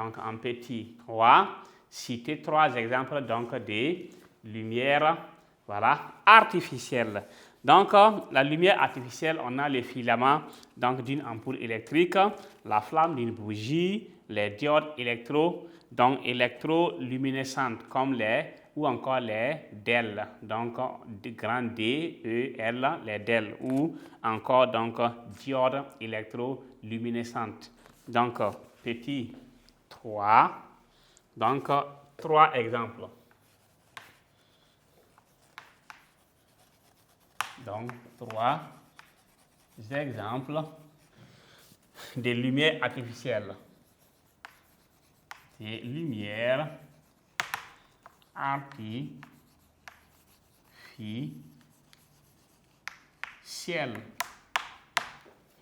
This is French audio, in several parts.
donc en petit 3, citer 3 exemples donc de lumière, voilà, artificielle. Donc, la lumière artificielle, on a les filaments d'une ampoule électrique, la flamme d'une bougie, les diodes électroluminescentes comme ou encore les DEL, donc grand D, E, L, les DEL, ou encore donc diodes électroluminescentes. Donc, petit 3, donc 3 exemples. Donc, 3 exemples de lumière artificielle. Des lumières artificielles.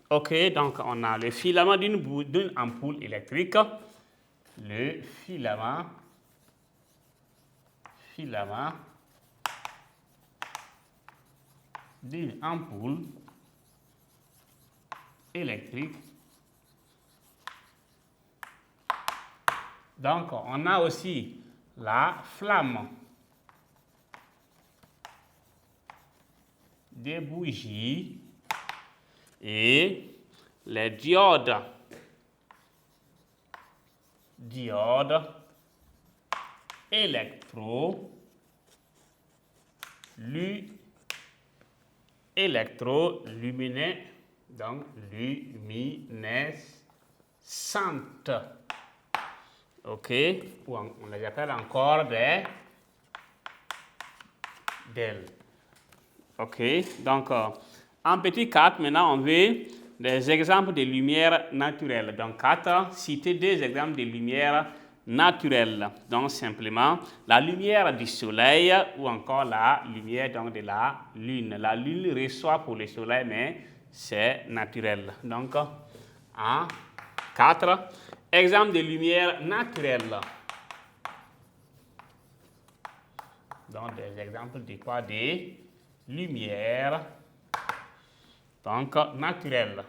Ok, donc on a le filament d'une ampoule électrique, le filament d'une ampoule électrique. Donc, on a aussi la flamme des bougies et les diodes luminescentes. Ok, ou on les appelle encore des DEL. Ok, donc en petit 4, maintenant on veut des exemples de lumière naturelle. Donc 4, citer 2 exemples de lumière naturelle. Donc simplement la lumière du soleil ou encore la lumière donc, de la lune. La lune reçoit pour le soleil, mais c'est naturel. Donc en 4, exemple de lumière naturelle. Donc des exemples de quoi? Des lumières donc naturelles.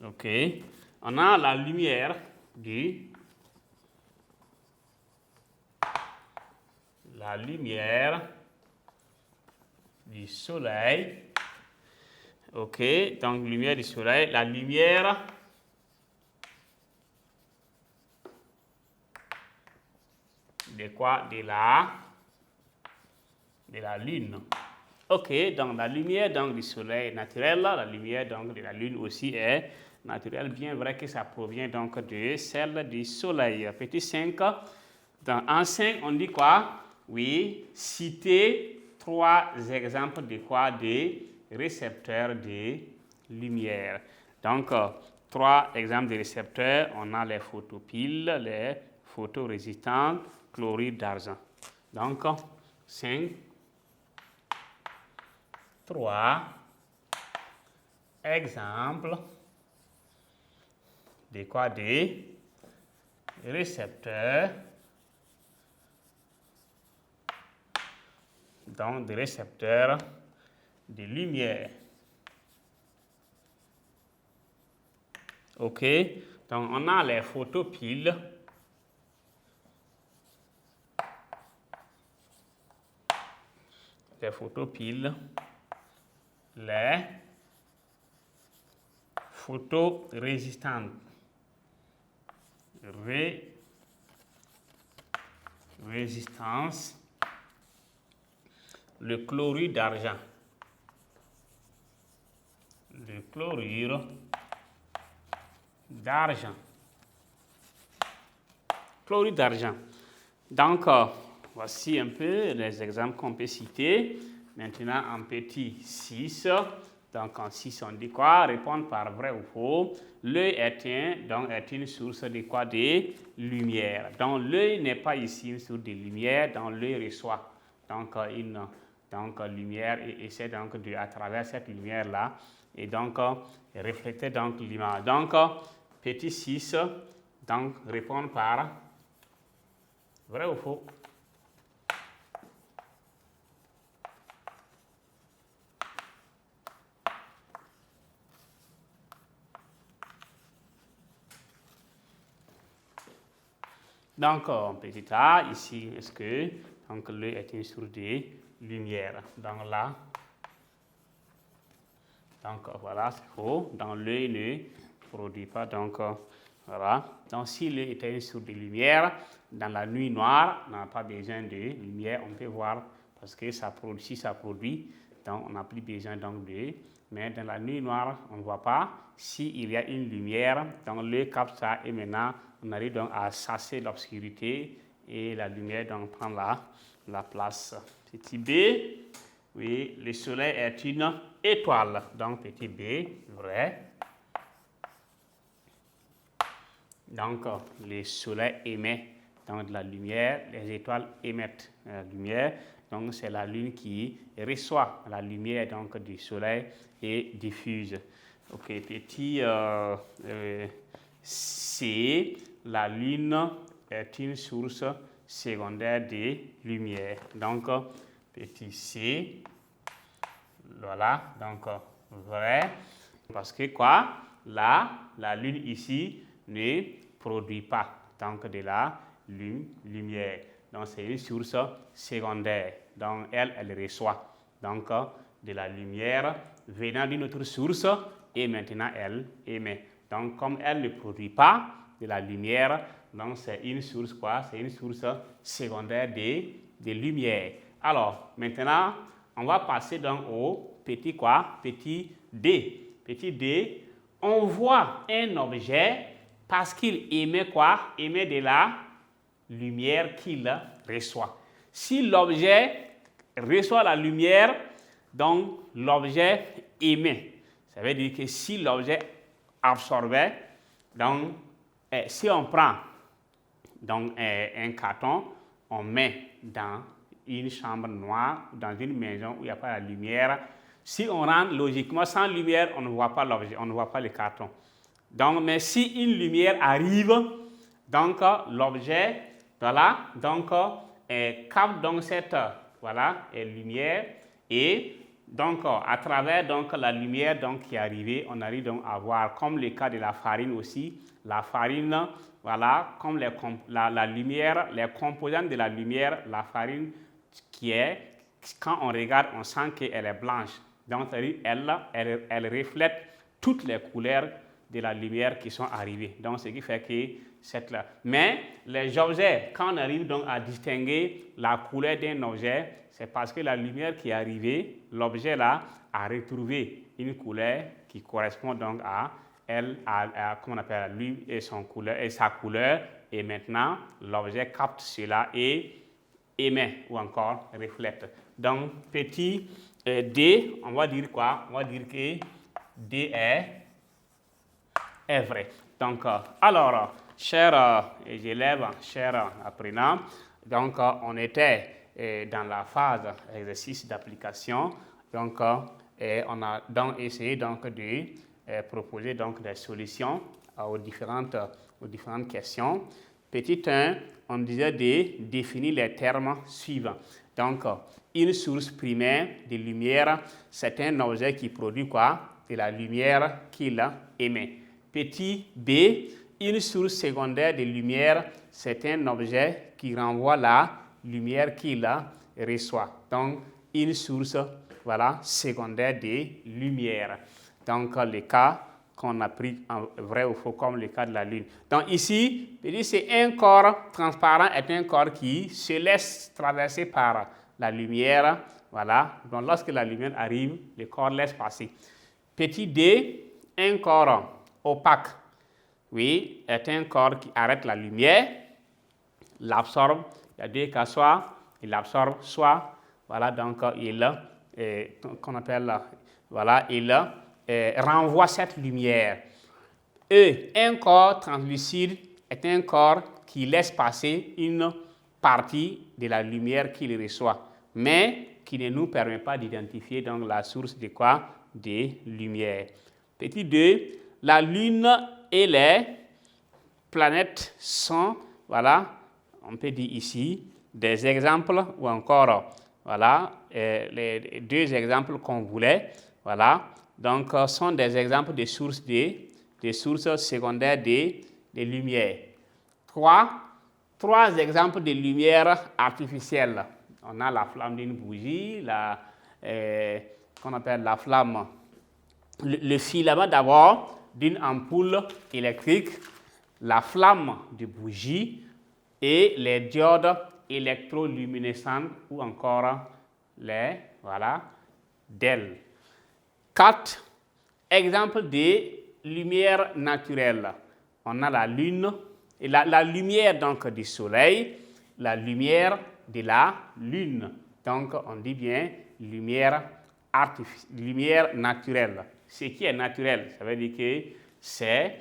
Ok, on a la lumière du soleil. Ok, donc lumière du soleil, la lumière de quoi? De la lune. Ok, donc la lumière donc, du soleil est naturelle, la lumière donc, de la lune aussi est naturelle, bien vrai que ça provient donc de celle du soleil. Petit 5, en 5, on dit quoi? Oui, citer 3 exemples de quoi? Des récepteurs de lumière. Donc, 3 exemples de récepteurs, on a les photopiles, les photorésistantes, chlorure d'argent. Donc, 5, 3 exemples de quoi? Des récepteurs, donc des récepteurs de lumière. Ok, donc on a les photopiles. Les photopiles, les photorésistantes, résistance, le chlorure d'argent, le chlorure d'argent, chlorure d'argent. Donc, voici un peu les exemples qu'on peut citer. Maintenant, en petit 6, donc en 6, on dit quoi? Répondre par vrai ou faux. L'œil est une source de quoi? De lumière. Donc, l'œil n'est pas ici une source de lumière, donc l'œil reçoit donc, une lumière et essaie donc à travers cette lumière-là, et donc refléter donc l'image. Donc, petit 6, donc répondre par vrai ou faux? Donc, petit a, ici, est-ce que donc, l'œil est une source de lumière? Donc là, donc voilà, c'est faux. Donc l'œil ne produit pas. Donc voilà. Donc si l'œil était une source de lumière, dans la nuit noire, on n'a pas besoin de lumière, on peut voir parce que ça produit, si ça produit, donc on n'a plus besoin donc de. Mais dans la nuit noire, on ne voit pas. S'il y a une lumière, donc l'œil capte ça et maintenant on arrive donc à chasser l'obscurité et la lumière donc prend la place. Petit b, oui, le soleil est une étoile. Donc petit b, vrai. Donc le soleil émet donc de la lumière, les étoiles émettent la lumière. Donc c'est la lune qui reçoit la lumière donc du soleil et diffuse. Ok, petit c, la lune est une source secondaire de lumière. Donc petit c, voilà, donc vrai, parce que quoi, là, la lune ici ne produit pas donc de la lumière. Donc c'est une source secondaire. Donc elle reçoit donc de la lumière venant d'une autre source et maintenant elle émet. Donc comme elle ne produit pas de la lumière, donc c'est une source quoi? C'est une source secondaire de lumière. Alors maintenant, on va passer donc au petit quoi? Petit d. Petit d, on voit un objet parce qu'il émet quoi? Émet de la lumière qu'il reçoit. Si l'objet reçoit la lumière, donc l'objet émet. Ça veut dire que si l'objet absorbait, donc si on prend donc, un carton, on met dans une chambre noire, dans une maison où il n'y a pas la lumière. Si on rentre logiquement sans lumière, on ne voit pas l'objet, on ne voit pas le carton. Donc, mais si une lumière arrive, donc l'objet, voilà, donc capte donc cette voilà, lumière et donc à travers donc la lumière donc qui est arrivée, on arrive donc à voir, comme le cas de la farine aussi, la farine, voilà, comme la lumière, les composants de la lumière, la farine qui est, quand on regarde, on sent qu'elle est blanche. Donc elle reflète toutes les couleurs de la lumière qui sont arrivées. Donc ce qui fait que cette là. Mais les objets, quand on arrive donc à distinguer la couleur d'un objet, c'est parce que la lumière qui est arrivée, l'objet là a retrouvé une couleur qui correspond donc à elle, comment on appelle, lui et son couleur et sa couleur, et maintenant l'objet capte cela et émet ou encore reflète. Donc petit d, on va dire quoi? On va dire que d est vrai. Donc alors, chers élèves, chers apprenants, donc on était dans la phase exercice d'application. Donc on a donc essayé donc de proposer donc des solutions aux différentes questions. Petit 1, on disait de définir les termes suivants. Donc, une source primaire de lumière, c'est un objet qui produit quoi? De la lumière qu'il émet. Petit b, une source secondaire de lumière, c'est un objet qui renvoie la lumière qu'il reçoit. Donc, une source voilà, secondaire de lumière. Donc, le cas qu'on a pris en vrai ou faux, comme le cas de la Lune. Donc ici, c'est un corps transparent, est un corps qui se laisse traverser par la lumière. Voilà. Donc lorsque la lumière arrive, le corps laisse passer. Petit d, un corps opaque, oui, est un corps qui arrête la lumière, l'absorbe. Il y a deux cas, soit il l'absorbe, soit, voilà, donc qu'on appelle, voilà, il renvoie cette lumière. E, un corps translucide est un corps qui laisse passer une partie de la lumière qu'il reçoit, mais qui ne nous permet pas d'identifier donc la source de quoi? De lumière. Petit 2, la Lune et les planètes sont, voilà, on peut dire ici, des exemples ou encore, voilà, les deux exemples qu'on voulait, voilà, donc sont des exemples de sources secondaires de lumière. 3, 3 exemples de lumière artificielle. On a la flamme d'une bougie, qu'on appelle la flamme, le filament d'abord d'une ampoule électrique, la flamme de bougie et les diodes électroluminescentes ou encore les DEL. 4 exemples de lumière naturelle. On a la lune, et la lumière donc du soleil, la lumière de la lune. Donc on dit bien lumière naturelle. Ce qui est naturel, ça veut dire que c'est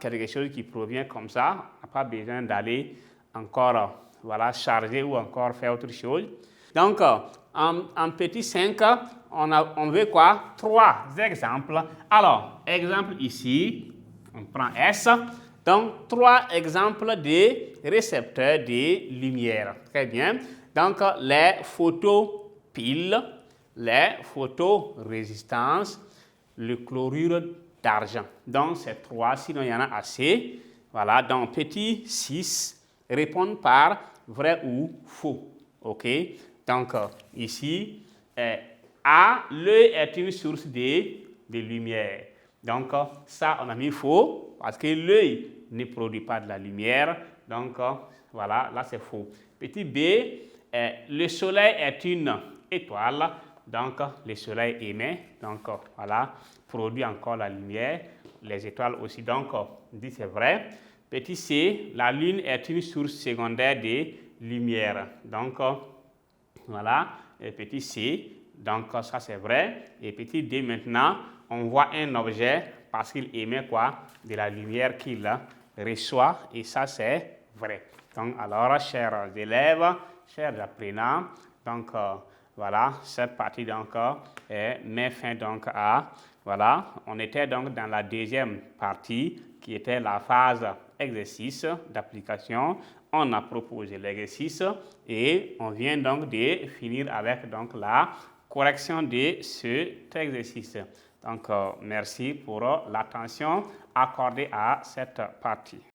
quelque chose qui provient comme ça. On n'a pas besoin d'aller encore charger ou encore faire autre chose. Donc en petit 5, on veut quoi? 3 exemples. Alors, exemple ici, on prend S. Donc, 3 exemples de récepteurs de lumière. Très bien. Donc, les photopiles, les photorésistances, le chlorure d'argent. Donc, ces 3, sinon il y en a assez. Voilà, donc petit 6, répondre par vrai ou faux. OK? Donc, ici, A, l'œil est une source de lumière. Donc, ça, on a mis faux, parce que l'œil ne produit pas de la lumière. Donc, voilà, là, c'est faux. Petit B, le soleil est une étoile. Donc, le soleil émet. Donc, voilà, produit encore la lumière. Les étoiles aussi. Donc, on dit c'est vrai. Petit C, la lune est une source secondaire de lumière. Donc, voilà, et petit C. Donc, ça, c'est vrai. Et petit D, maintenant, on voit un objet parce qu'il émet quoi? De la lumière qu'il reçoit. Et ça, c'est vrai. Donc, alors, chers élèves, chers apprenants, donc, voilà, cette partie, donc, met fin, donc, à, voilà, on était donc dans la deuxième partie qui était la phase exercice d'application. On a proposé l'exercice et on vient donc de finir avec donc la correction de cet exercice. Donc, merci pour l'attention accordée à cette partie.